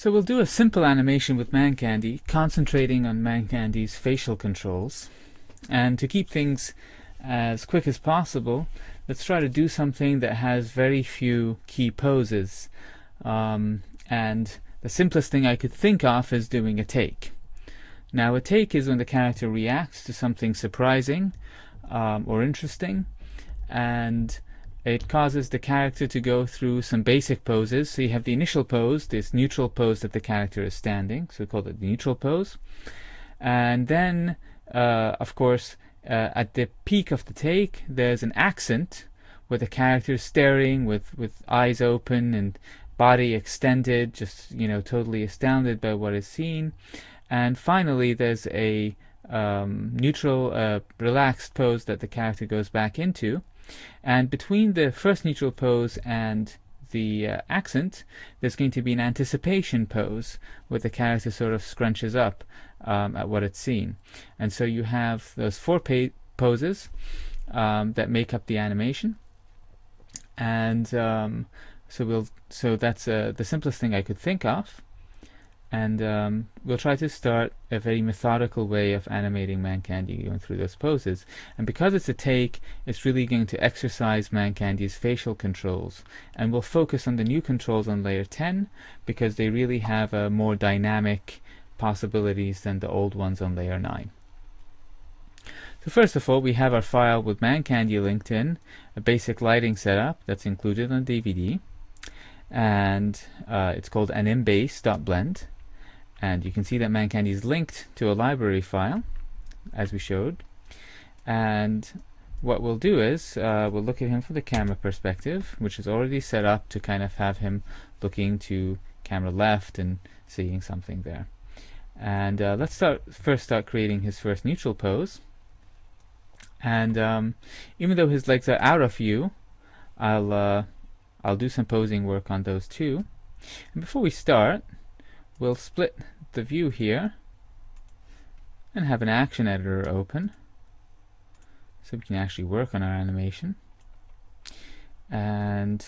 So we'll do a simple animation with Mancandy, concentrating on Mancandy's facial controls. And to keep things as quick as possible, let's try to do something that has very few key poses. And the simplest thing I could think of is doing a take. Now a take is when the character reacts to something surprising or interesting, and it causes the character to go through some basic poses. So you have the initial pose, this neutral pose that the character is standing, so we call it the neutral pose. And then, of course, at the peak of the take, there's an accent where the character is staring with eyes open and body extended, just, you know, totally astounded by what is seen. And finally, there's a neutral, relaxed pose that the character goes back into. And between the first neutral pose and the accent, there's going to be an anticipation pose where the character sort of scrunches up at what it's seen. And so you have those four poses that make up the animation. And so that's the simplest thing I could think of. And we'll try to start a very methodical way of animating Mancandy going through those poses. And because it's a take, it's really going to exercise Mancandy's facial controls. And we'll focus on the new controls on layer 10 because they really have more dynamic possibilities than the old ones on layer 9. So first of all, we have our file with Mancandy linked in, a basic lighting setup that's included on DVD. And it's called animbase.blend. And you can see that Mancandy is linked to a library file, as we showed. And what we'll do is we'll look at him from the camera perspective, which is already set up to kind of have him looking to camera left and seeing something there. And let's first start creating his first neutral pose. And even though his legs are out of view, I'll do some posing work on those too. And before we start, we'll split the view here and have an action editor open so we can actually work on our animation. And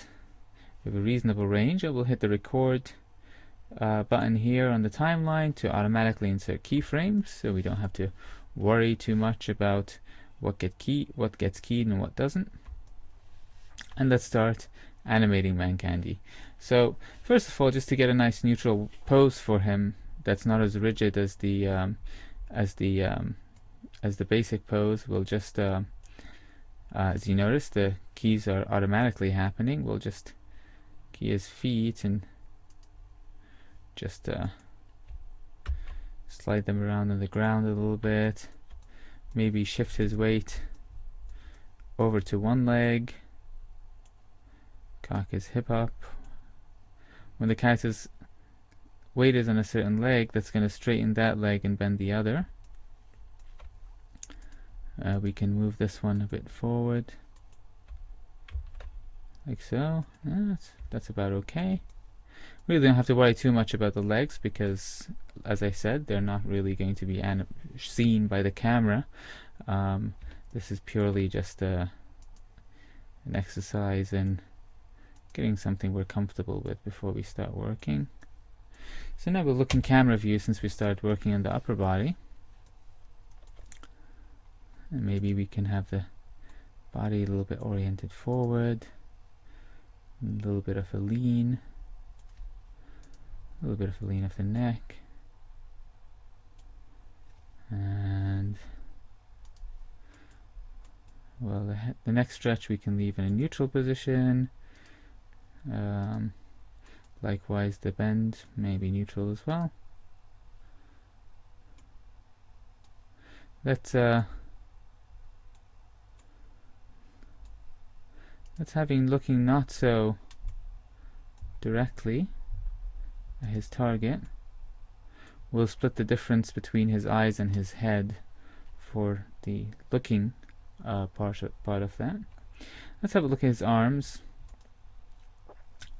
we have a reasonable range. I will hit the record button here on the timeline to automatically insert keyframes, so we don't have to worry too much about what gets keyed and what doesn't. And let's start animating Mancandy. So first of all, just to get a nice neutral pose for him that's not as rigid as the basic pose, we'll just as you notice, the keys are automatically happening. We'll just key his feet and just slide them around on the ground a little bit. Maybe shift his weight over to one leg. Cock his hip up. When the character's weight is on a certain leg, that's going to straighten that leg and bend the other. We can move this one a bit forward, like so. That's about okay. Really don't have to worry too much about the legs because, as I said, they're not really going to be seen by the camera. This is purely just an exercise in getting something we're comfortable with before we start working. So now we'll look in camera view since we started working on the upper body. And maybe we can have the body a little bit oriented forward, a little bit of a lean, of the neck, and well, the neck stretch we can leave in a neutral position. Likewise, the bend may be neutral as well. Let's have him looking not so directly at his target. We'll split the difference between his eyes and his head for the looking part of that. Let's have a look at his arms.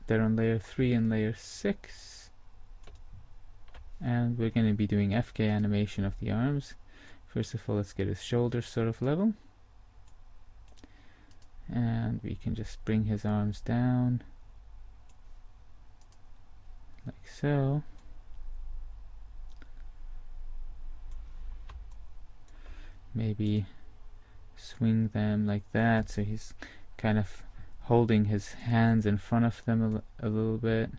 They're on layer 3 and layer 6. And we're going to be doing FK animation of the arms. First of all, let's get his shoulders sort of level. And we can just bring his arms down like so. maybe swing them like that, so he's kind of holding his hands in front of them a little bit.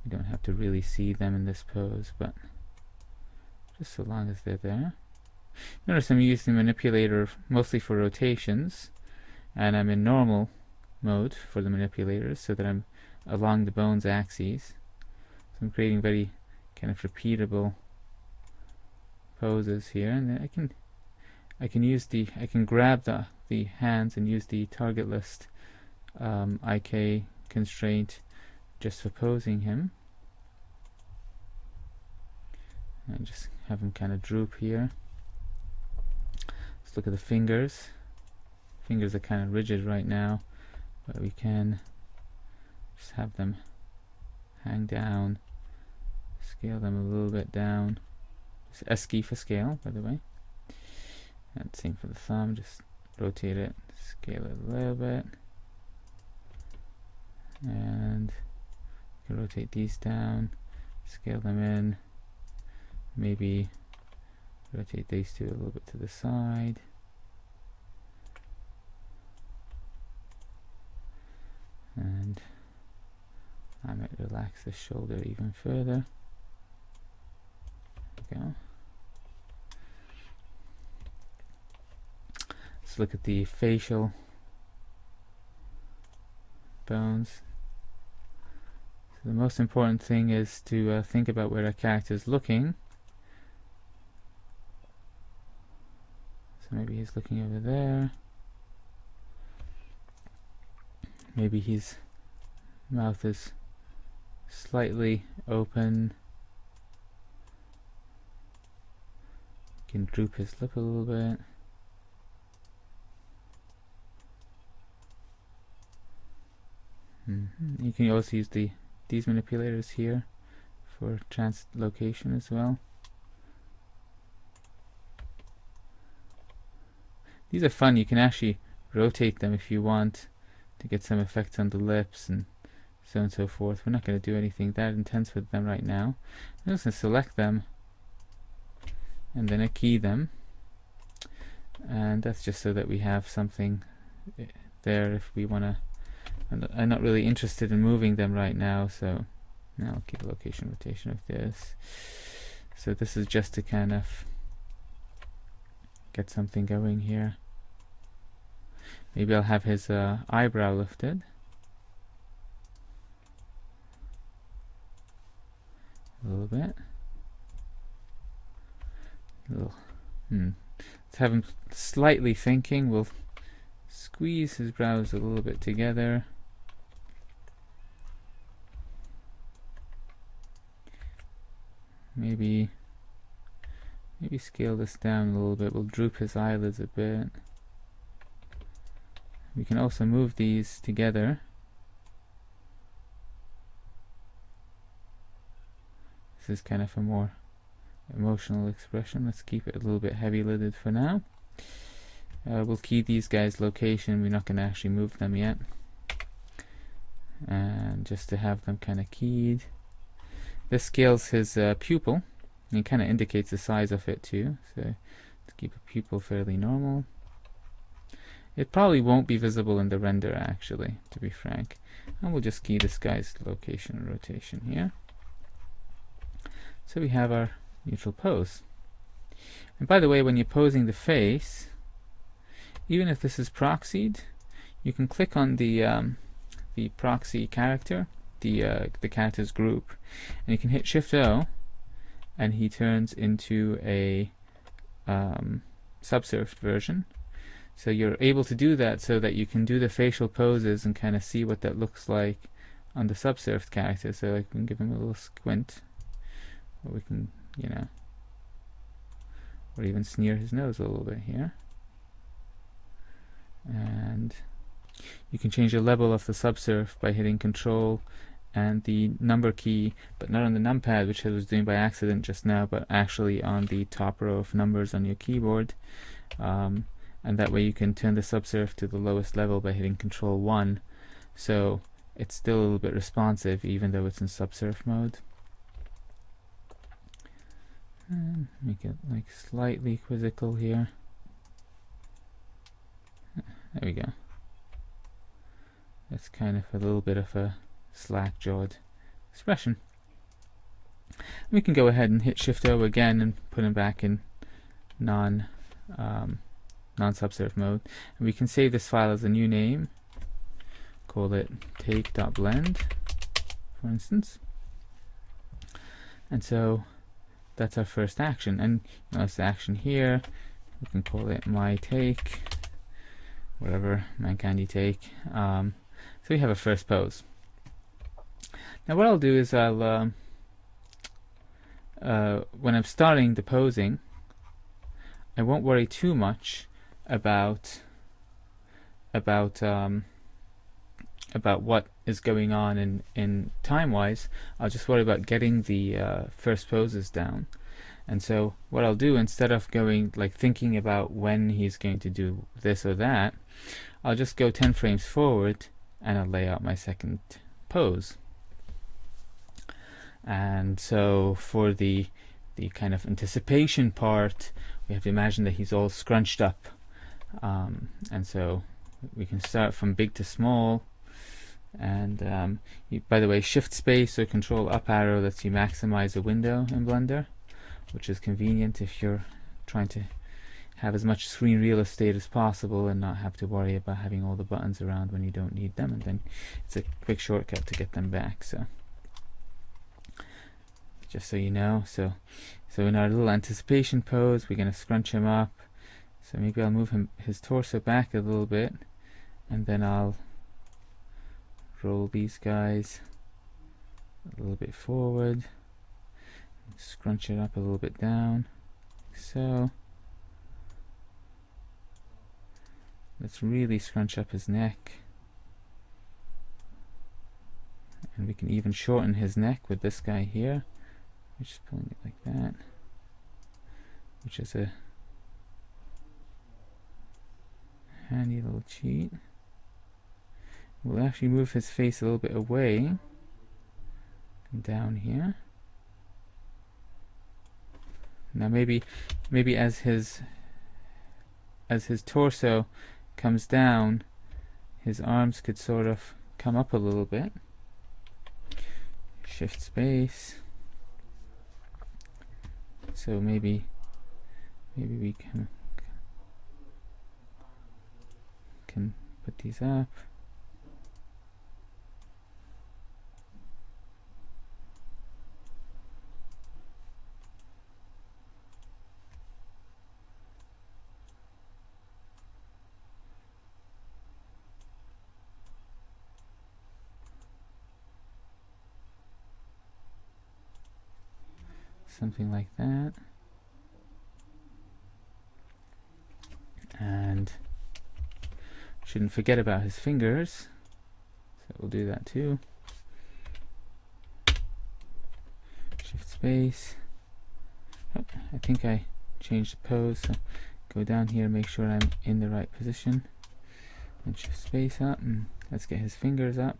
You don't have to really see them in this pose, but just so long as they're there. Notice I'm using the manipulator mostly for rotations, and I'm in normal mode for the manipulators so that I'm along the bone's axes. So I'm creating very kind of repeatable poses here, and then I can grab the hands and use the target list IK constraint just for posing him, and just have him kind of droop here. Let's look at the fingers. Fingers are kind of rigid right now, but we can just have them hang down, scale them a little bit down. Just ESCI for scale, by the way. And same for the thumb, just rotate it, scale it a little bit, and you can rotate these down, scale them in, maybe rotate these two a little bit to the side. And I might relax the shoulder even further. There we go. Let's look at the facial bones. So the most important thing is to think about where a character is looking. So maybe he's looking over there. Maybe his mouth is slightly open. You can droop his lip a little bit. You can also use these manipulators here for translocation as well. These are fun. You can actually rotate them if you want to get some effects on the lips and so on and so forth. We're not going to do anything that intense with them right now. I'm just going to select them and then I key them, and that's just so that we have something there if we want to. I'm not really interested in moving them right now, so now I'll keep the location rotation of this. So this is just to kind of get something going here. Maybe I'll have his eyebrow lifted a little bit. Let's have him slightly thinking. We'll squeeze his brows a little bit together. Maybe scale this down a little bit. We'll droop his eyelids a bit. We can also move these together. This is kind of a more emotional expression. Let's keep it a little bit heavy-lidded for now. We'll key these guys' location. We're not going to actually move them yet. And just to have them kind of keyed. This scales his pupil, and it kind of indicates the size of it too. So let's keep a pupil fairly normal. It probably won't be visible in the render actually, to be frank. And we'll just key this guy's location and rotation here. So we have our neutral pose. And by the way, when you're posing the face, even if this is proxied, you can click on the proxy character, the character's group, and you can hit Shift O, and he turns into a subsurfed version. So you're able to do that so that you can do the facial poses and kind of see what that looks like on the subsurfed character. So I can give him a little squint, or we can, or even sneer his nose a little bit here. And you can change the level of the subsurf by hitting Control and the number key, but not on the numpad, which I was doing by accident just now, but actually on the top row of numbers on your keyboard. And that way you can turn the subsurf to the lowest level by hitting Control 1, so it's still a little bit responsive even though it's in subsurf mode. and make it like slightly quizzical here. There we go. That's kind of a little bit of a slack-jawed expression. We can go ahead and hit Shift O again and put him back in non-subsurf mode. And we can save this file as a new name. Call it take.blend, for instance. And so that's our first action. And this action here, we can call it my take, whatever, Mancandy take. So we have a first pose. Now what I'll do is I'll when I'm starting the posing, I won't worry too much about what is going on in time-wise. I'll just worry about getting the first poses down. And so what I'll do, instead of going like thinking about when he's going to do this or that, I'll just go 10 frames forward and I'll lay out my second pose. And so for the kind of anticipation part, we have to imagine that he's all scrunched up. And so we can start from big to small. And by the way, Shift Space or Control Up arrow lets you maximize a window in Blender, which is convenient if you're trying to have as much screen real estate as possible and not have to worry about having all the buttons around when you don't need them. And then it's a quick shortcut to get them back. So just so you know, so in our little anticipation pose, we're going to scrunch him up. So maybe I'll move his torso back a little bit, and then I'll roll these guys a little bit forward, scrunch it up a little bit down, so. Let's really scrunch up his neck, and we can even shorten his neck with this guy here. We're just pulling it like that, which is a handy little cheat. We'll actually move his face a little bit away and down here. Now maybe as his torso comes down, his arms could sort of come up a little bit. Shift Space. So maybe we can put these up. Something like that. And shouldn't forget about his fingers, so we'll do that too. Shift Space. Oh, I think I changed the pose, so go down here, make sure I'm in the right position, and Shift Space up, and let's get his fingers up.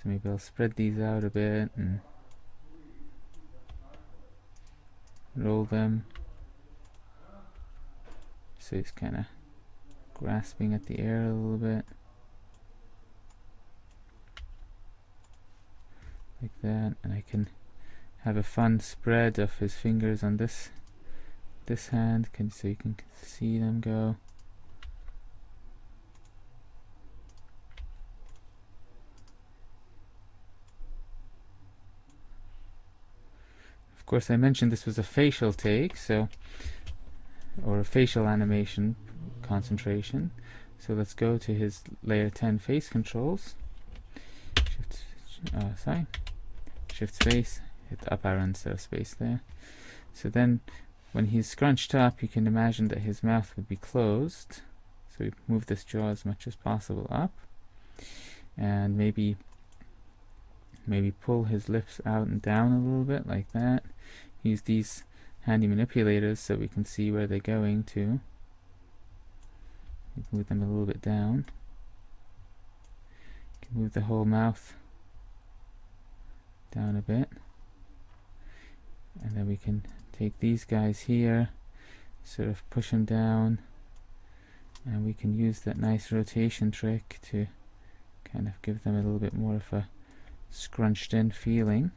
So maybe I'll spread these out a bit and roll them so he's kind of grasping at the air a little bit, like that. And I can have a fun spread of his fingers on this hand, so you can see them go. Of course, I mentioned this was a facial take, so, or a facial animation concentration. So let's go to his layer 10 face controls. Shift Space, hit the up arrow instead of space there. So then, when he's scrunched up, you can imagine that his mouth would be closed. So we move this jaw as much as possible up, and maybe pull his lips out and down a little bit like that. Use these handy manipulators so we can see where they're going to. Move them a little bit down. Move the whole mouth down a bit, and then we can take these guys here, sort of push them down, and we can use that nice rotation trick to kind of give them a little bit more of a scrunched in feeling.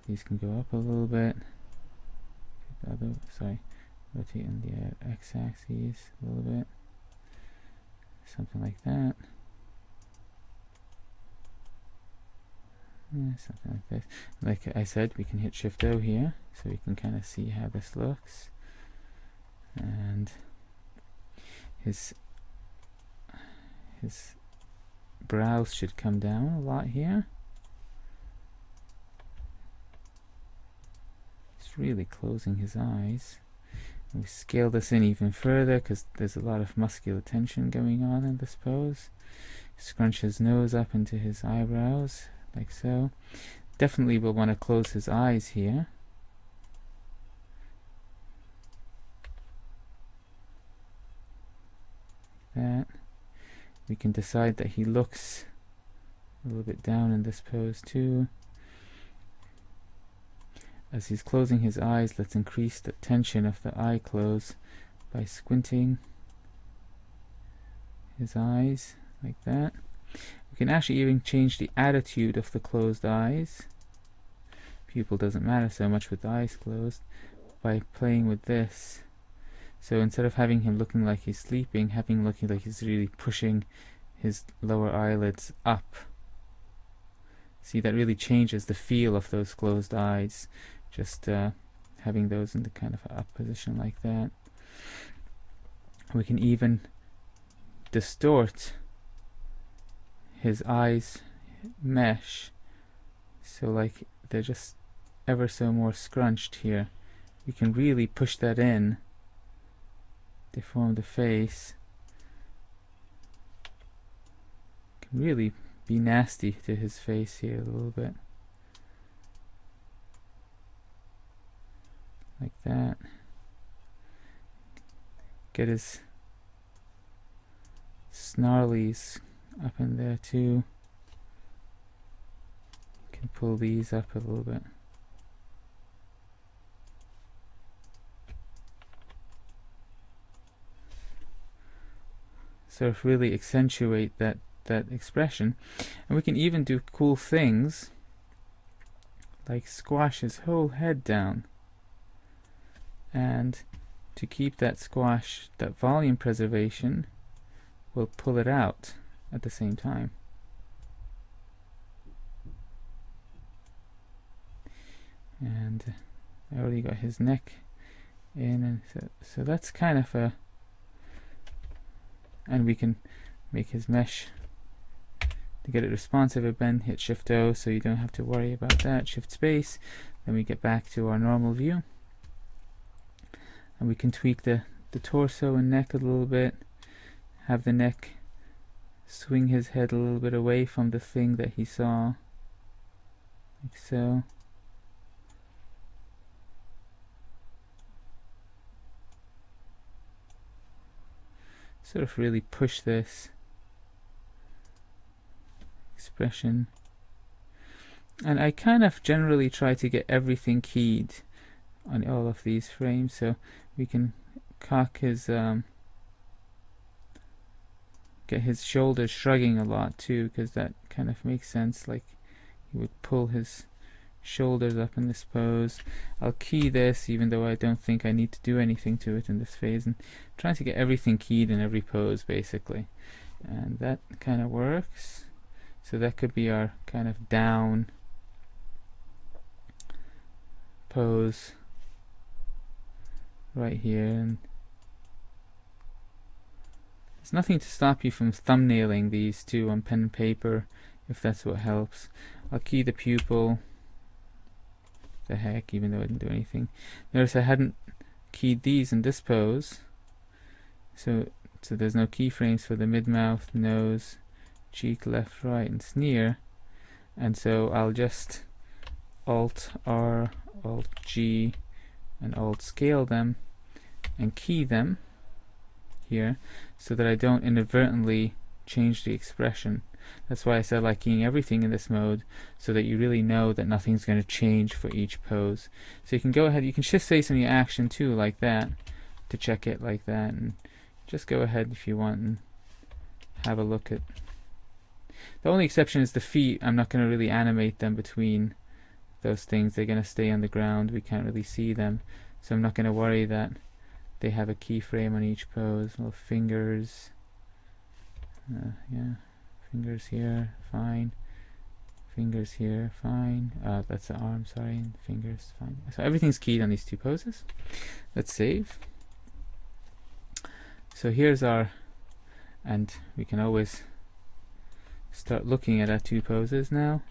These can go up a little bit. Rotating the x-axis a little bit, something like that. Yeah, something like this. Like I said, we can hit Shift O here, so we can kind of see how this looks. And his brows should come down a lot here. He's really closing his eyes. And we scale this in even further because there's a lot of muscular tension going on in this pose. Scrunch his nose up into his eyebrows, like so. Definitely we'll want to close his eyes here. Like that. We can decide that he looks a little bit down in this pose too. As he's closing his eyes, let's increase the tension of the eye close by squinting his eyes like that. We can actually even change the attitude of the closed eyes. Pupil doesn't matter so much with the eyes closed, by playing with this. So instead of having him looking like he's sleeping, having him looking like he's really pushing his lower eyelids up. See, that really changes the feel of those closed eyes. Just having those in the kind of up position like that. We can even distort his eyes mesh, so like they're just ever so more scrunched here. We can really push that in, deform the face. Can really be nasty to his face here a little bit. Like that. Get his snarlies up in there too. Can pull these up a little bit. Sort of really accentuate that expression. And we can even do cool things like squash his whole head down. And to keep that squash, that volume preservation, we'll pull it out at the same time. And I already got his neck in, and so that's kind of a, and we can make his mesh to get it responsive again. Hit Shift O so you don't have to worry about that. Shift space, then we get back to our normal view. And we can tweak the torso and neck a little bit, have the neck swing his head a little bit away from the thing that he saw, like so. Sort of really push this expression. And I kind of generally try to get everything keyed on all of these frames, so we can cock his get his shoulders shrugging a lot too, because that kind of makes sense, like he would pull his shoulders up in this pose. I'll key this even though I don't think I need to do anything to it in this phase, and trying to get everything keyed in every pose basically, and that kind of works. So that could be our kind of down pose right here, and there's nothing to stop you from thumbnailing these two on pen and paper if that's what helps. I'll key the pupil, the heck, even though I didn't do anything. Notice I hadn't keyed these in this pose, so there's no keyframes for the mid-mouth, nose, cheek, left, right, and sneer, and so I'll just Alt R, Alt G, and Alt scale them and key them here so that I don't inadvertently change the expression. That's why I said like keying everything in this mode, so that you really know that nothing's going to change for each pose. So you can go ahead, you can shift face on your action too, like that, to check it like that, and just go ahead if you want and have a look at. The only exception is the feet. I'm not going to really animate them between those things. They're going to stay on the ground. We can't really see them, so I'm not going to worry that they have a keyframe on each pose. Little fingers, yeah, fingers here, fine. Fingers here, fine. That's the arm, sorry. Fingers, fine. So everything's keyed on these two poses. Let's save. So here's our, and we can always start looking at our two poses now.